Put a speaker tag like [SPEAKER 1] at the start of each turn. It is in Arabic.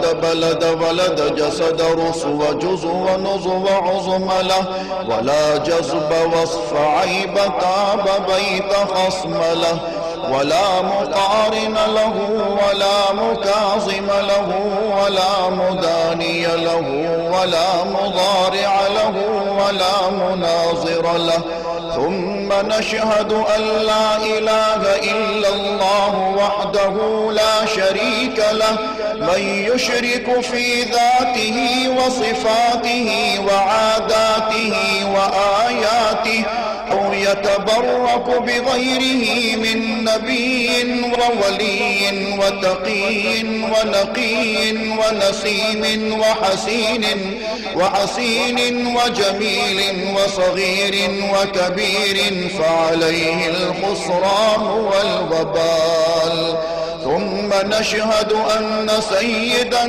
[SPEAKER 1] بلد ولد جسد رسو جزو ونظو عظم له ولا جذب وصف عيب تاب بيت خصم له ولا مقارن له ولا مكاظم له ولا مداني له ولا مضارع له ولا مناظر له. ثم نشهد أن لا إله إلا الله وحده لا شريك له من يشرك في ذاته وصفاته وعاداته وآياته أو يتبرك بغيره من نبي وولي وتقي ونقي ونسيم وحسين وجميل وصغير وكبير فعليه الخسران والوبال. ثم نشهد أن سيدنا